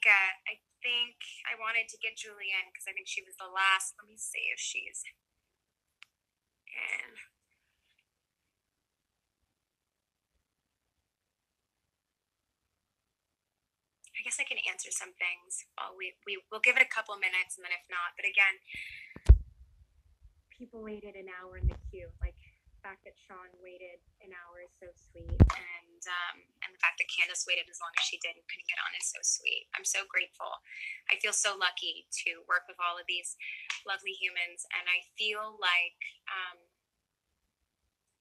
think I wanted to get Julie in because I think she was the last. Let me see if she's in. I guess I can answer some things. Well, we'll give it a couple minutes, and then if not, but again, people waited an hour in the queue. Like, the fact that Sean waited an hour is so sweet, and the fact that Candace waited as long as she did and couldn't get on is so sweet. I'm so grateful. I feel so lucky to work with all of these lovely humans, and I feel like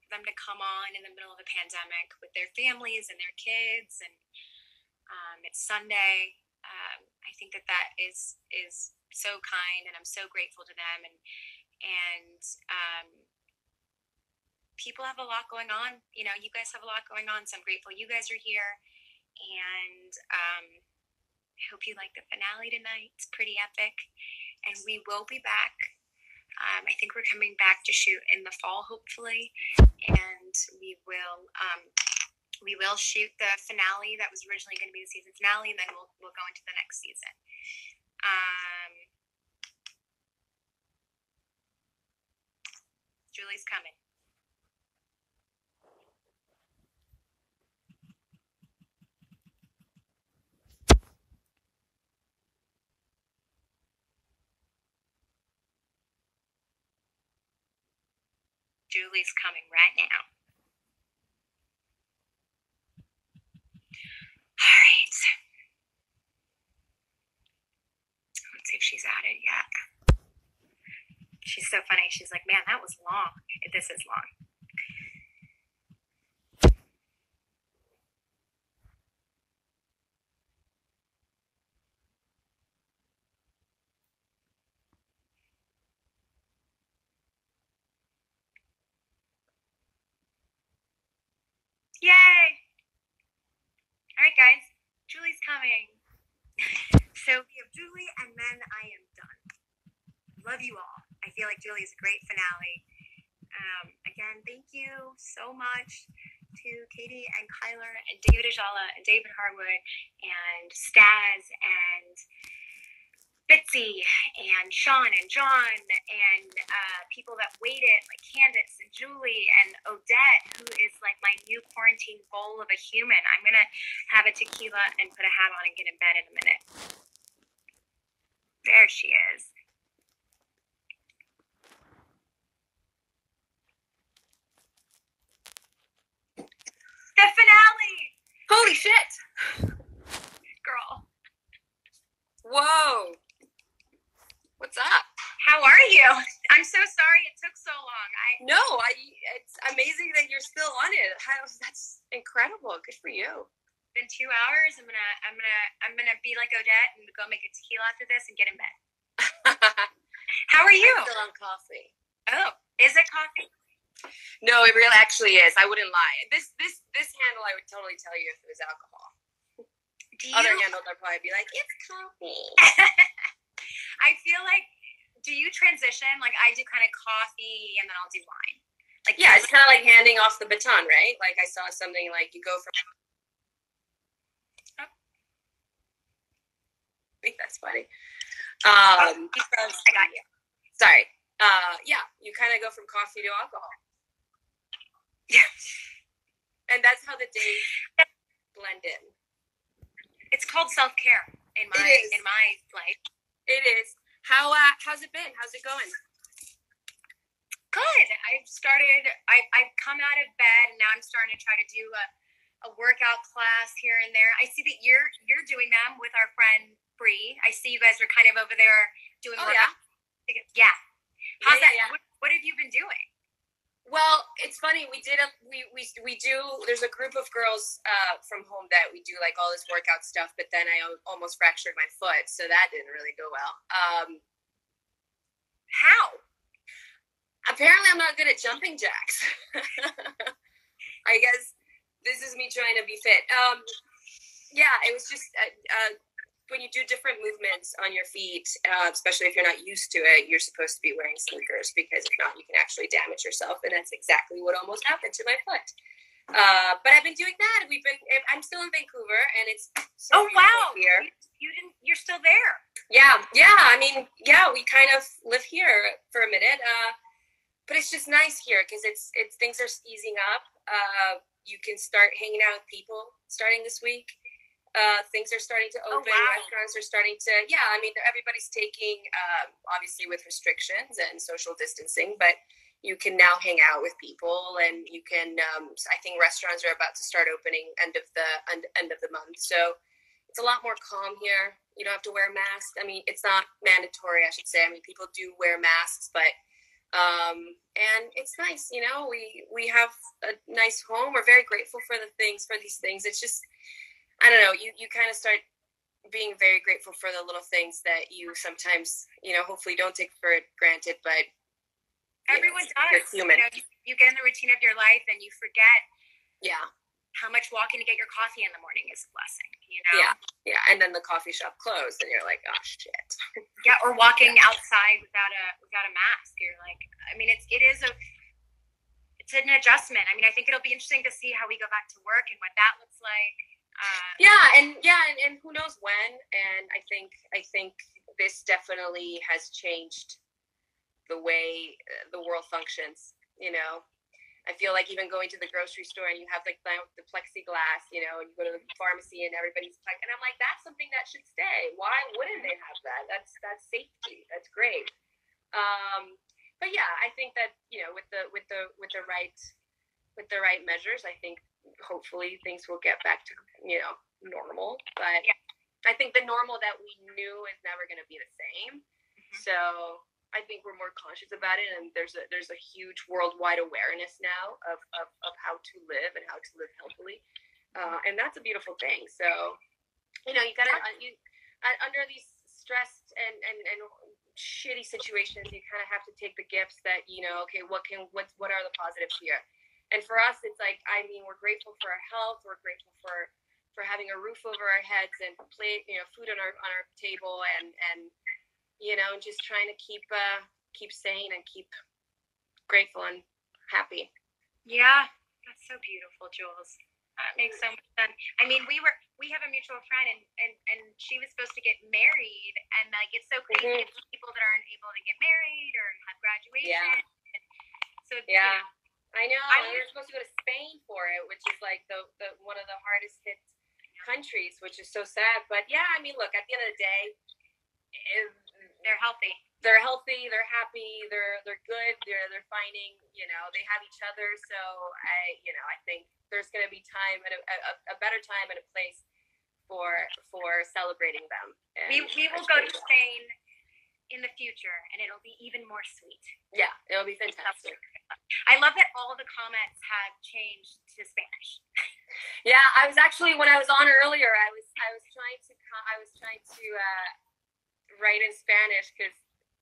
for them to come on in the middle of a pandemic with their families and their kids, and it's Sunday. I think that is so kind, and I'm so grateful to them. And people have a lot going on. You know, you guys have a lot going on, so I'm grateful you guys are here. And I hope you like the finale tonight. It's pretty epic, and we will be back. I think we're coming back to shoot in the fall, hopefully, and we will shoot the finale that was originally going to be the season finale, and then we'll go into the next season. Julie's coming. Julie's coming right now. All right. Let's see if she's at it yet. She's so funny. She's like, man, that was long. This is long. Yay! All right, guys. Julie's coming. So we have Julie, and then I am done. Love you all. I feel like Julie is a great finale. Again, thank you so much to Katie and Kyler and David Ajala and David Harwood and Staz and Bitsy and Sean and John and people that waited, like Candace and Julie and Odette, who is like my new quarantine bowl of a human. I'm going to have a tequila and put a hat on and get in bed in a minute. There she is. The finale! Holy shit! Girl. Whoa. What's up? How are you? I'm so sorry it took so long. It's amazing that you're still on it. That's incredible. Good for you. It's been 2 hours. I'm gonna be like Odette and go make a tequila after this and get in bed. How are you? I'm still on coffee. Oh, is it coffee? No, it really actually is. I wouldn't lie. This handle, I would totally tell you if it was alcohol. Other handles, I'd probably be like, it's coffee. I feel like, do you transition? Like, I do kind of coffee, and then I'll do wine. Like, yeah, it's kind of like handing off the baton, right? Like, I saw something like you go from... Oh. I think that's funny. I got you. Sorry. Yeah, you kind of go from coffee to alcohol. Yeah. And that's how the days blend in. It's called self-care in my life. It is. How's it been? How's it going? Good. I've come out of bed, and now I'm starting to try to do a workout class here and there. I see that you're doing them with our friend Bree. I see you guys are kind of over there doing workouts. Yeah. How's that? Yeah. What have you been doing? Well, it's funny. We do. There's a group of girls from home that we do like all this workout stuff. But then I almost fractured my foot, so that didn't really go well. How? Apparently, I'm not good at jumping jacks. I guess this is me trying to be fit. Yeah, it was just when you do different movements on your feet, especially if you're not used to it, you're supposed to be wearing sneakers, because if not, you can actually damage yourself. And that's exactly what almost happened to my foot. But I've been doing that. I'm still in Vancouver, and it's so beautiful here. you're still there. Yeah. I mean, we kind of live here for a minute, but it's just nice here because it's things are easing up. You can start hanging out with people starting this week. Things are starting to open. Wow. Restaurants are starting to. Yeah, I mean, everybody's taking obviously with restrictions and social distancing, but you can now hang out with people, and you can. I think restaurants are about to start opening end of the month, so it's a lot more calm here. You don't have to wear a mask. I mean, it's not mandatory, I should say. I mean, people do wear masks, but and it's nice. You know, we have a nice home. We're very grateful for these things. It's just, I don't know. You kind of start being very grateful for the little things that you sometimes, hopefully don't take for granted, but. Everyone does. You're human. You get in the routine of your life and you forget how much walking to get your coffee in the morning is a blessing, Yeah, and then the coffee shop closed and you're like, oh, shit. Yeah, or walking outside without a mask. You're like, I mean, it's an adjustment. I mean, I think it'll be interesting to see how we go back to work and what that looks like. And who knows when, and I think this definitely has changed the way the world functions. I feel like even going to the grocery store and you have like the plexiglass, and you go to the pharmacy and everybody's like, and I'm like, that's something that should stay. Why wouldn't they have that? That's safety. That's great. But yeah, I think that with the right measures, I think hopefully things will get back to normal. But I think the normal that we knew is never going to be the same. Mm-hmm. So I think we're more conscious about it, and there's a huge worldwide awareness now of how to live and how to live healthily, and that's a beautiful thing. So, you gotta under these stressed and shitty situations, you kind of have to take the gifts that okay, what are the positives here? And for us, it's like, I mean, we're grateful for our health, we're grateful for having a roof over our heads and food on our table, and just trying to keep sane and keep grateful and happy. Yeah, that's so beautiful, Jules. That makes so much sense. I mean, we have a mutual friend, and she was supposed to get married, and like it's so crazy to see people that aren't able to get married or have graduation. Yeah. So I know. We were supposed to go to Spain for it, which is like the one of the hardest hit countries, which is so sad. But yeah, I mean, look, at the end of the day, they're healthy. They're healthy. They're happy. They're good. They're finding. They have each other. So I think there's going to be time and a better time and a place for celebrating them. We will go to Spain in the future, and it'll be even more sweet. Yeah, it'll be fantastic. I love that all the comments have changed to Spanish. Yeah, I was actually, when I was on earlier, I was trying to write in Spanish because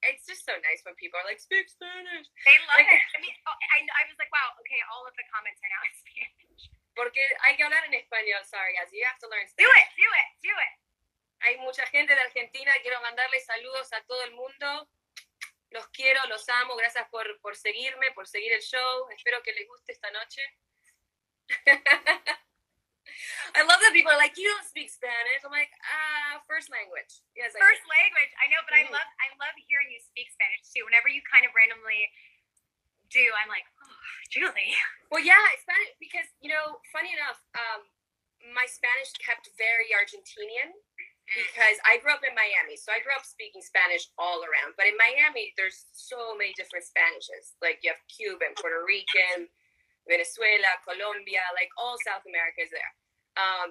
it's just so nice when people are like, speak Spanish. They love it. I mean, I was like, wow, okay, all of the comments are now in Spanish. Porque hay que hablar en español. Sorry, Azie, you have to learn Spanish. Do it. Hay mucha gente de Argentina. Quiero mandarles saludos a todo el mundo. Los quiero, los amo. Gracias por seguirme, por seguir el show. Espero que les guste esta noche. I love that people are like, you don't speak Spanish. I'm like, first language. Yes, first language. I know, but I love hearing you speak Spanish too. Whenever you kind of randomly do, I'm like, oh, Julie. Well, yeah, Spanish, because, funny enough, my Spanish kept very Argentinian because I grew up in Miami. So I grew up speaking Spanish all around. But in Miami, there's so many different Spanishes. Like you have Cuban, Puerto Rican, Venezuela, Colombia, like all South America is there.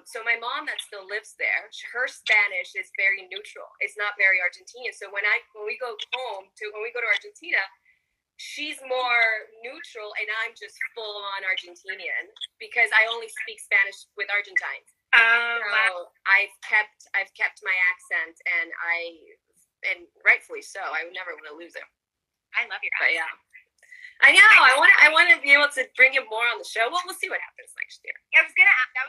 So my mom that still lives there, her Spanish is very neutral. It's not very Argentinian. So when we go to Argentina, she's more neutral and I'm just full on Argentinian because I only speak Spanish with Argentines. Wow. I've kept my accent and rightfully so. I would never want to lose it. I love your accent. But yeah. I know. I want to be able to bring it more on the show. Well, we'll see what happens next year. That was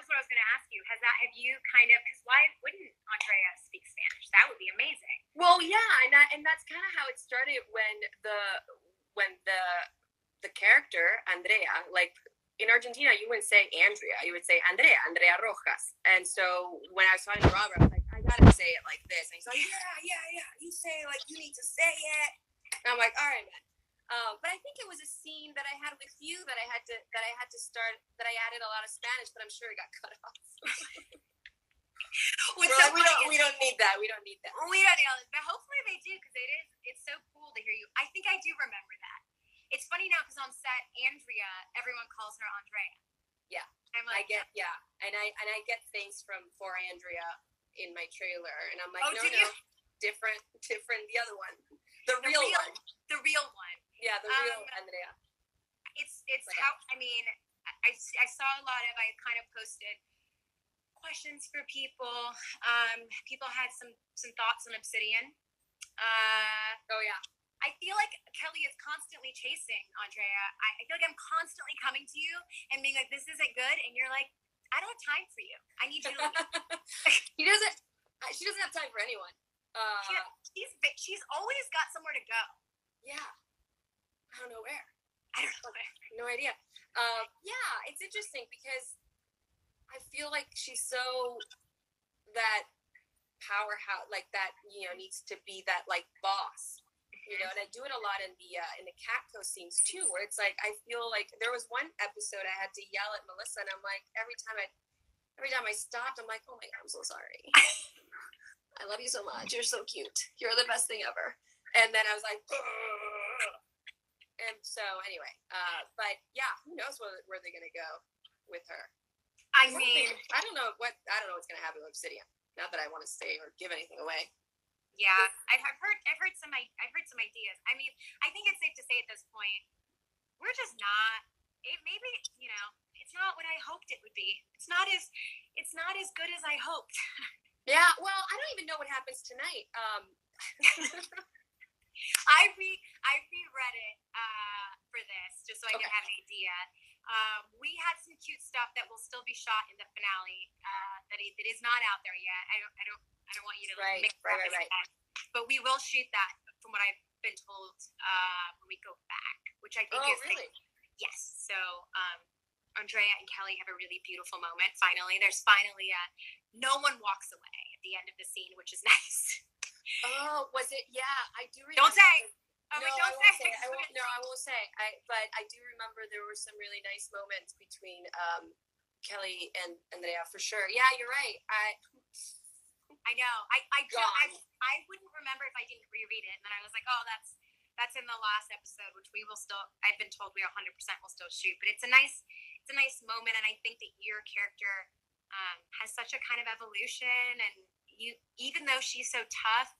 what I was gonna ask you. Have you kind of? Because why wouldn't Andrea speak Spanish? That would be amazing. Well, yeah, and that's kind of how it started when the character Andrea, like in Argentina, you wouldn't say Andrea, you would say Andrea Rojas. And so when I was talking to Robert, I was like, I gotta say it like this. And he's like, yeah, you say, like, you need to say it. And I'm like, all right, man. But I think it was a scene that I had with you that I had to start, that I added a lot of Spanish, but I'm sure it got cut off. we don't need that. We don't need that. But hopefully they do, because it's so cool to hear you. I think I do remember that. It's funny now because on set, Andrea, everyone calls her Andrea. Yeah, I'm like, and I get things for Andrea in my trailer, and I'm like, no, different, the other one, the real one. The real one. Yeah, the real Andrea. It's how, I mean, I saw a lot of, I kind of posted questions for people. People had some thoughts on Obsidian. Oh yeah. I feel like Kelly is constantly chasing Andrea. I feel like I'm constantly coming to you and being like, this isn't good, and you're like, I don't have time for you. I need you to leave. She doesn't have time for anyone. She's always got somewhere to go. Yeah. I don't know where. No No idea. Yeah, it's interesting because I feel like she's so that powerhouse, like that, needs to be that like boss, and I do it a lot in the Catco scenes too, where it's like, I feel like there was one episode I had to yell at Melissa, and I'm like, every time I stopped, I'm like, oh my God, I'm so sorry. I love you so much. You're so cute. You're the best thing ever. And then I was like, ugh. And so anyway, but yeah, who knows where they're gonna go with her? I mean, I don't know what's gonna happen with Obsidian. Not that I want to say or give anything away. Yeah, I've heard some ideas. I mean, I think it's safe to say at this point, we're just not. Maybe it's not what I hoped it would be. It's not as good as I hoped. Yeah, well, I don't even know what happens tonight. I reread it for this just so I can have an idea. We had some cute stuff that will still be shot in the finale that is not out there yet. I don't want you to mix up right. But we will shoot that, from what I've been told, when we go back, which I think is really? Yes. So Andrea and Kelly have a really beautiful moment. Finally, there's no one walks away at the end of the scene, which is nice. Oh, was it? Yeah, I do remember. Don't say. I won't say. But I do remember there were some really nice moments between Kelly and Andrea, for sure. Yeah, you're right. I know. I wouldn't remember if I didn't reread it, and then I was like, oh, that's in the last episode, which we will still. I've been told we 100% will still shoot, but it's a nice moment, and I think that your character has such a kind of evolution, and you, even though she's so tough,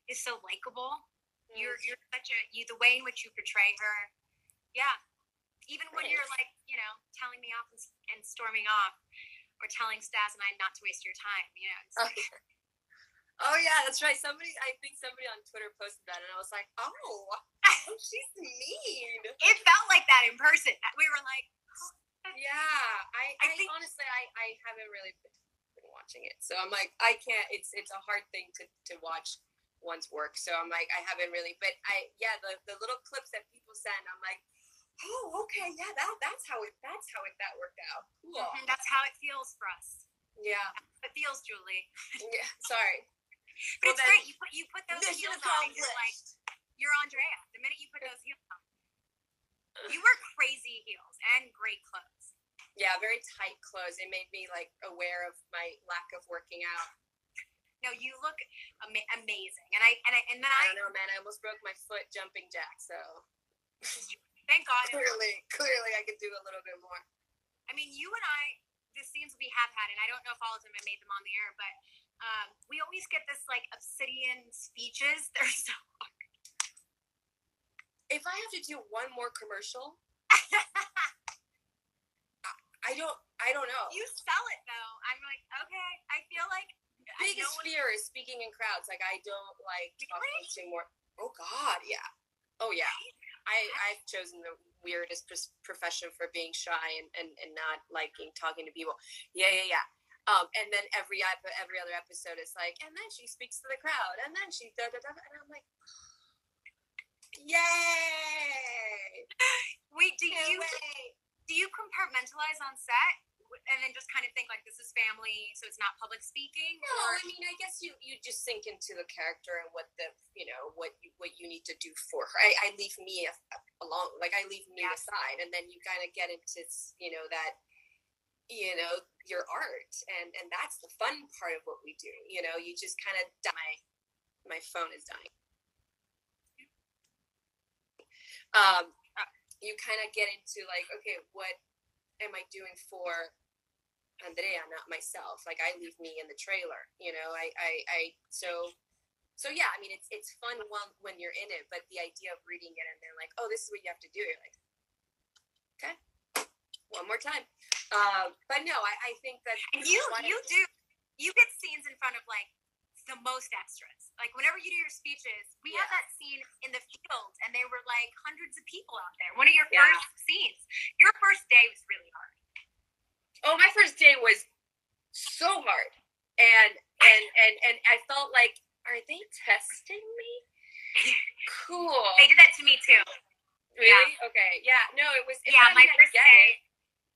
is so likable. You're such the way in which you portray her. Yeah. Even when you're like, telling me off and storming off, or telling Stas and I not to waste your time, Oh yeah, that's right. I think somebody on Twitter posted that, and I was like, oh, she's mean. It felt like that in person. We were like, yeah. I think honestly, I haven't really been watching it, so I'm like, I can't. It's a hard thing to watch one's work, so I'm like, I haven't really. But the little clips that people send, I'm like, oh, okay, yeah, that's how it worked out. Cool. Mm-hmm, that's how it feels for us. Yeah, it feels, Julie. Yeah, sorry. But it's great. You put those heels on, and you're like, you're Andrea. The minute you put those heels on, you wear crazy heels and great clothes. Yeah, very tight clothes. It made me like aware of my lack of working out. No, you look amazing, and I don't know, man. I almost broke my foot jumping jack, so. Thank God. Clearly, I could do a little bit more. I mean, you and I, the scenes we have had, and I don't know if all of them have made them on the air, but we always get this like Obsidian speeches. They're so hard. If I have to do one more commercial, I don't know. You sell it though. I'm like, okay. I feel like biggest fear is speaking in crowds. Like, I don't like talking more. Oh God, yeah. Oh yeah. I've chosen the weirdest profession for being shy and not liking talking to people. Yeah. And then every other episode is like, and then she speaks to the crowd, and then she and I'm like, yay! Wait, do you compartmentalize on set? and then just kind of think like this is family, so it's not public speaking? No, I mean, I guess you just sink into the character and what the, what you need to do for her. I leave me alone, like I leave me aside, and then you kind of get into, that, your art, and that's the fun part of what we do. You just kind of die. My phone is dying. You kind of get into like, okay, what am I doing for Andrea, not myself? Like I leave me in the trailer, so yeah, I mean, it's fun when you're in it, but the idea of reading it and they're like, oh, this is what you have to do. You're like, okay, one more time. But no, I think that you get scenes in front of like the most extras. Like whenever you do your speeches, we have that scene in the field, and they were like hundreds of people out there. One of your first scenes. Your first day was really hard. Oh, my first day was so hard, and I felt like, are they testing me? Cool. They did that to me too. Really? Yeah. Okay. Yeah. No, it was. My first day.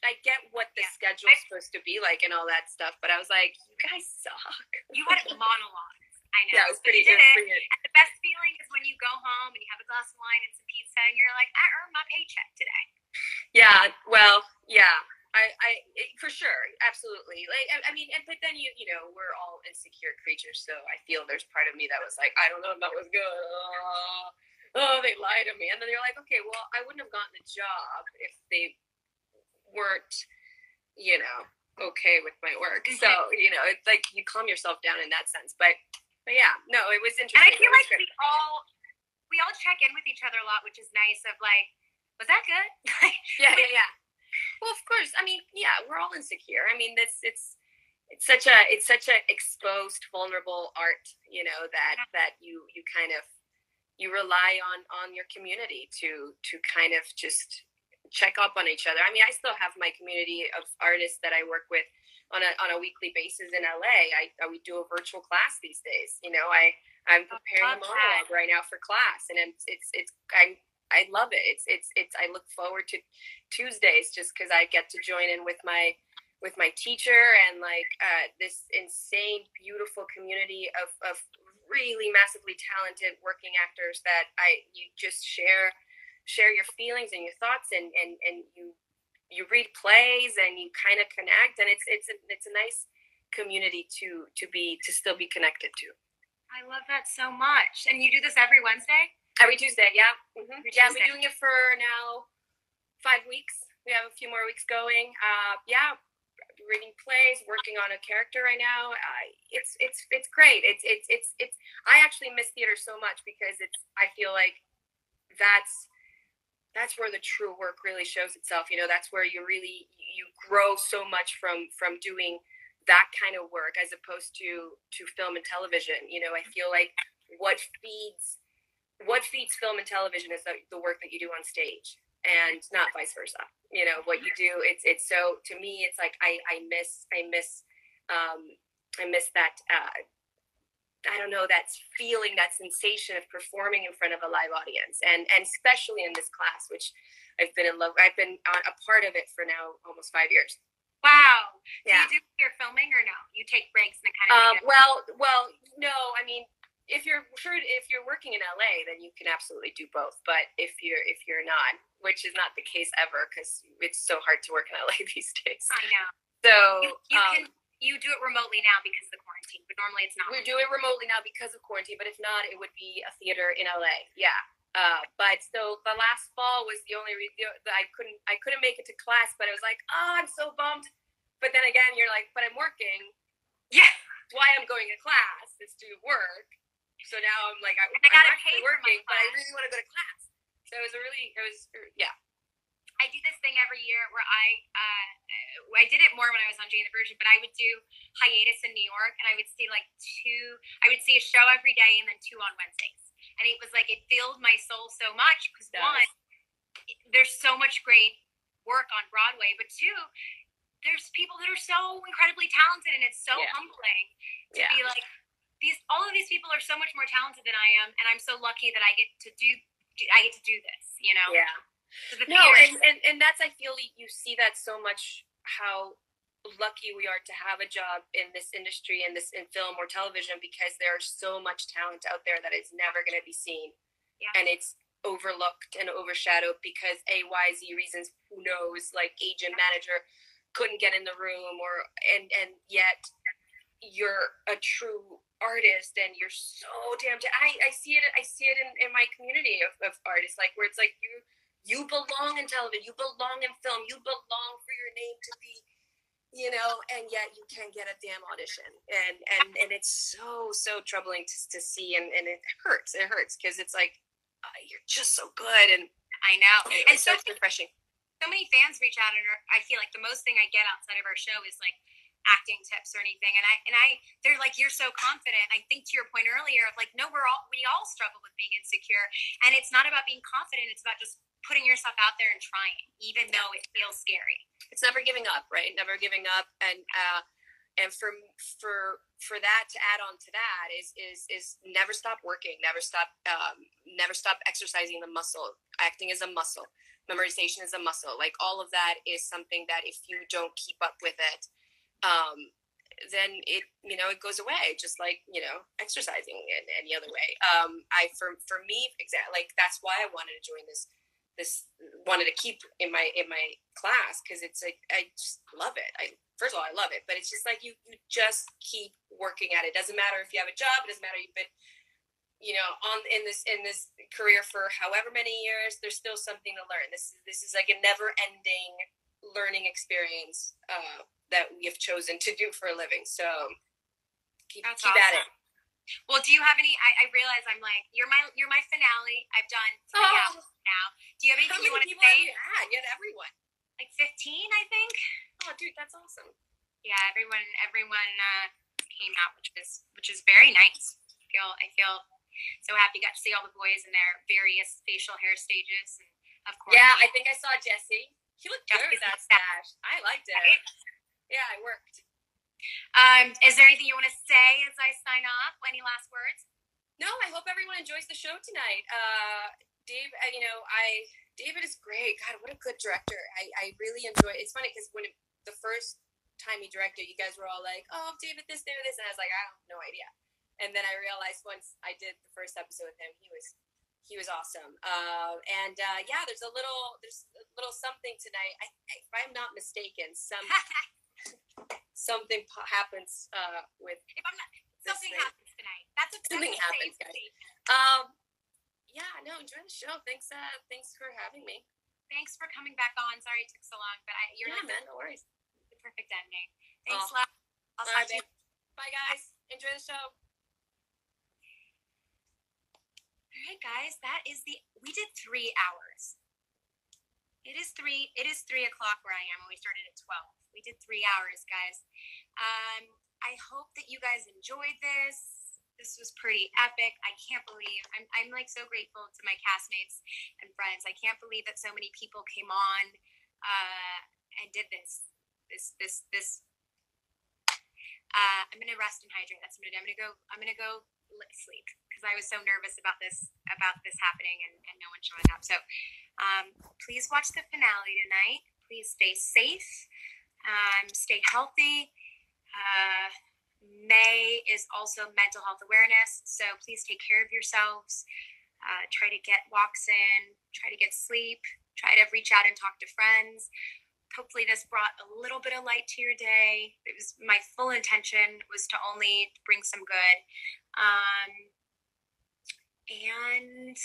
I get what the schedule's supposed to be like and all that stuff, but I was like, you guys suck. You had monologues. I know. Yeah, it was pretty good. And the best feeling is when you go home and you have a glass of wine and some pizza and you're like, I earned my paycheck today. Yeah, well, yeah. I for sure, absolutely. Like, I mean, but then we're all insecure creatures, so I feel there's part of me that was like, I don't know if that was good. Oh, they lied to me. And then you're like, okay, well, I wouldn't have gotten the job if they weren't, okay with my work. So, it's like you calm yourself down in that sense. But yeah, no, it was interesting. And I feel like we all check in with each other a lot, which is nice. Of like, was that good? Yeah. Well, of course. I mean, yeah, we're all insecure. I mean, it's such a exposed, vulnerable art. That you kind of rely on your community to kind of just check up on each other. I mean, I still have my community of artists that I work with on a weekly basis in LA. We do a virtual class these days. I'm preparing a monologue right now for class, and I love it. It's I look forward to Tuesdays just because I get to join in with my teacher and like this insane, beautiful community of really massively talented working actors that you just share your feelings and your thoughts, and you read plays and you kind of connect, and it's a nice community to still be connected to. I love that so much. And you do this every Wednesday? Every Tuesday, yeah. Mm-hmm. Every Tuesday. We're doing it for now 5 weeks. We have a few more weeks going. Reading plays, working on a character right now. It's great. It's I actually miss theater so much because I feel like that's where the true work really shows itself. That's where you grow so much from doing that kind of work as opposed to film and television. I feel like what feeds film and television is the work that you do on stage, and not vice versa. What you do, it's so, to me, it's like I miss that I don't know, that feeling, that sensation of performing in front of a live audience, and especially in this class, which I've been a part of it for now almost 5 years. Wow. Yeah. Do you do your filming or no? You take breaks and kind of well, no, I mean, if you're working in LA, then you can absolutely do both. But if you're not, which is not the case ever, because it's so hard to work in LA these days. I know. So you do it remotely now because of the quarantine, but normally it's not. We do it remotely now because of quarantine, but if not, it would be a theater in LA. Yeah. But so the last fall was the only reason that I couldn't make it to class, but I was like, oh, I'm so bummed. But then again, you're like, but I'm working. Yeah. That's why I'm going to class, is to work. So now I'm like, I'm actually working, but I really want to go to class. So yeah. I do this thing every year where I did it more when I was on Jane the Virgin, but I would do hiatus in New York, and I would see I would see a show every day and then 2 on Wednesdays. And it was like, it filled my soul so much because one, there's so much great work on Broadway, but 2, there's people that are so incredibly talented, and it's so humbling to be like, all of these people are so much more talented than I am, and I'm so lucky that I get to do this, Yeah. So no, and that's, I feel you see that so much, how lucky we are to have a job in this industry, in film or television, because there's so much talent out there that is never going to be seen. Yeah. And it's overlooked and overshadowed because XYZ reasons, who knows, like agent, manager couldn't get in the room, or and yet you're a true artist and you're so damn I see it in my community of artists, like where it's like you belong in television, you belong in film, you belong for your name to be, and yet you can't get a damn audition, and it's so troubling to see, and it hurts because it's like you're just so good, and I know, and so refreshing. So many fans reach out, and I feel like the most thing I get outside of our show is like acting tips or anything, and I they're like, you're so confident. I think to your point earlier of like, no, we all struggle with being insecure, and it's not about being confident, it's about just putting yourself out there and trying, even though it feels scary. It's never giving up, right? Never giving up, and for that to add on to that is never stop working, never stop exercising the muscle. Acting is a muscle, memorization is a muscle. Like all of that is something that if you don't keep up with it, then it goes away, just like exercising in any other way. For me, exactly, like that's why I wanted to join this wanted to keep in my class, because it's like I just love it. First of all, I love it, but it's just like you just keep working at it. Doesn't matter if you have a job, it doesn't matter you've been in this career for however many years, there's still something to learn. This is like a never ending learning experience that we have chosen to do for a living. So keep awesome. At it. Well, do you have any? I realize I'm like you're my finale. I've done 3 hours now. Do you have anything you want to say? You had everyone. Like 15, I think. Oh, dude, that's awesome. Yeah, everyone came out, which is very nice. I feel so happy. Got to see all the boys in their various facial hair stages, and of course. Yeah, I think I saw Jesse. He looked good with that stash. I liked it. Right? Yeah, it worked. Is there anything you want to say as I sign off? Any last words? No, I hope everyone enjoys the show tonight. Dave, David is great. God, what a good director. I really enjoy it. It's funny because when the first time he directed, you guys were all like, oh, David, this, and I was like, I have no idea. And then I realized once I did the first episode with him, he was awesome. Yeah, there's a little something tonight. If I'm not mistaken, something happens with. If I'm not, something happens tonight. That's something happens, guys. Yeah, no, enjoy the show. Thanks for having me. Thanks for coming back on. Sorry it took so long, but no worries. The perfect ending. Thanks, love. I'll talk to you. Bye, guys. Enjoy the show. All right, guys. We did 3 hours. It is 3 o'clock where I am, and we started at 12. We did 3 hours, guys. I hope that you guys enjoyed this. This was pretty epic. I can't believe I'm like so grateful to my castmates and friends. I can't believe that so many people came on and did this. I'm gonna rest and hydrate. That's what I'm gonna do. I'm gonna go sleep because I was so nervous about this happening and no one showing up. So please watch the finale tonight. Please stay safe. Stay healthy. May is also mental health awareness, so please take care of yourselves. Try to get walks in, try to get sleep, try to reach out and talk to friends. Hopefully this brought a little bit of light to your day. It was my full intention was to only bring some good. And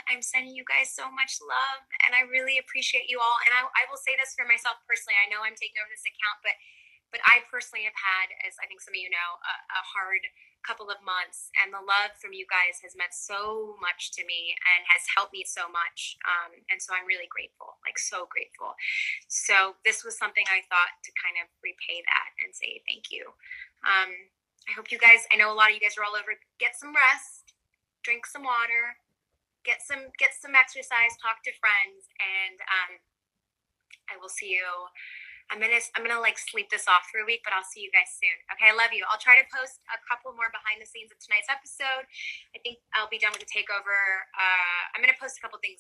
I'm sending you guys so much love, and I really appreciate you all. And I will say this for myself personally. I know I'm taking over this account, but I personally have had, as I think some of you know, a hard couple of months, and the love from you guys has meant so much to me and has helped me so much. And so I'm really grateful, like so grateful. So this was something I thought to kind of repay that and say thank you. I hope you guys, I know a lot of you guys are all over, get some rest, drink some water, get some exercise, talk to friends, and I will see you. I'm gonna like sleep this off for a week, but I'll see you guys soon. Okay, I love you. I'll try to post a couple more behind the scenes of tonight's episode. I think I'll be done with the takeover. I'm gonna post a couple things